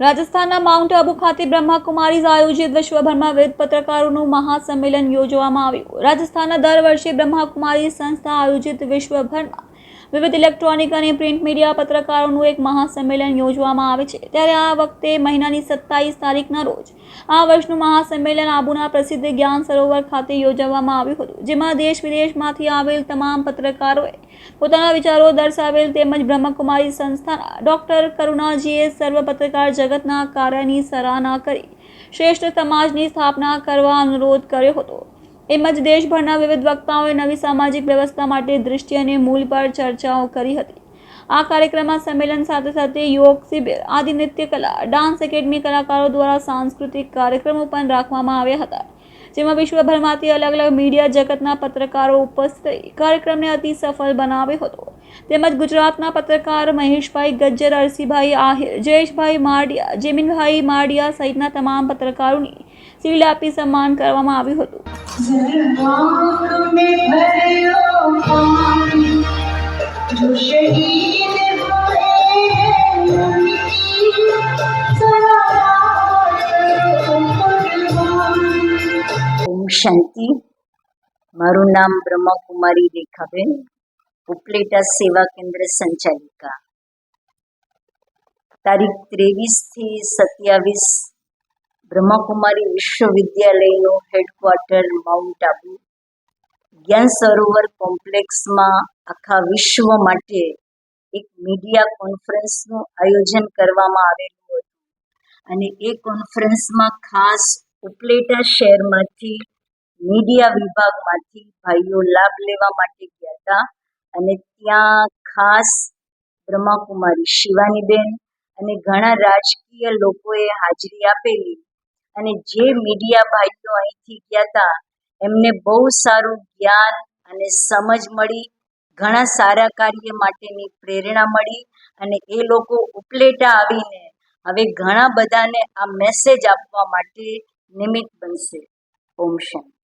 રાજસ્થાનના માઉન્ટ આબુ ખાતે બ્રહ્માકુમારીઝ આયોજિત વિશ્વભરમાં વિવિધ પત્રકારોનું મહાસંમેલન યોજવામાં આવ્યું। રાજસ્થાનના દર વર્ષે બ્રહ્માકુમારીઝ સંસ્થા આયોજિત વિશ્વભરમાં વિવિધ ઇલેક્ટ્રોનિક અને પ્રિન્ટ મીડિયા પત્રકારોનું એક મહાસંમેલન યોજવામાં આવે છે। ત્યારે આ વખતે મહિનાની 27 તારીખના રોજ આ વર્ષનું મહાસંમેલન આબુના પ્રસિદ્ધ જ્ઞાન સરોવર ખાતે યોજવામાં આવ્યું હતું, જેમાં દેશ વિદેશમાંથી આવેલ તમામ પત્રકારોએ પોતાના વિચારો દર્શાવેલ તેમજ બ્રહ્મકુમારી સંસ્થાના ડોક્ટર કરુણાજીએ સર્વ પત્રકાર જગતના કાર્યની સરાહના કરી શ્રેષ્ઠ સમાજની સ્થાપના કરવા અનુરોધ કર્યો હતો। એમજ દેશભરના વિવિધ વક્તાઓએ નવી સામાજિક વ્યવસ્થા માટે દૃષ્ટિ અને મૂલ પર ચર્ચાઓ કરી હતી। આ કાર્યક્રમમાં સંમેલન સાથે સાથે યોગ શિબિર, આદિ નૃત્ય કલા, ડાન્સ એકેડમી કલાકારો દ્વારા સાંસ્કૃતિક કાર્યક્રમો પણ રાખવામાં આવ્યા હતા, જેમાં વિશ્વભરમાંથી અલગ અલગ મીડિયા જગતના પત્રકારો ઉપસ્થિત રહી કાર્યક્રમને અતિ સફળ બનાવ્યો હતો। તેમજ ગુજરાતના પત્રકાર મહેશભાઈ ગજ્જર, અરસીભાઈ આહિર, જયેશભાઈ મારડિયા, જેમિનભાઈ મારડિયા સહિતના તમામ પત્રકારોની શિલ્ડ આપી સન્માન કરવામાં આવ્યું હતું। ઓમ શાંતિ। મારું નામ બ્રહ્માકુમારી રેખાબેન, ઉપલેટા સેવા કેન્દ્ર સંચાલિકા। તારીખ 23 થી 27 બ્રહ્માકુમારી વિશ્વવિદ્યાલયનું હેડક્વાર્ટર માઉન્ટ આબુ જ્ઞાન સરોવર કોમ્પ્લેક્સમાં આખા વિશ્વ માટે એક મીડિયા કોન્ફરન્સનું આયોજન કરવામાં આવેલું હતું અને એ કોન્ફરન્સમાં ખાસ ઉપલેટા શહેરમાંથી મીડિયા વિભાગમાંથી ભાઈઓ લાભ લેવા માટે ગયા હતા અને ત્યાં ખાસ બ્રહ્માકુમારી શિવાનીબેન અને ઘણા રાજકીય લોકોએ હાજરી આપેલી અને જે મીડિયા ભાઈઓ અહીંથી ગયા હતા એમને બહુ સારું જ્ઞાન અને સમજ મળી, ઘણા સારા કાર્ય માટેની પ્રેરણા મળી અને એ લોકો ઉપલેટા આવીને હવે ઘણા બધાને આ મેસેજ આપવા માટે નિમિત્ત બનશે। ઓમ શાંતિ।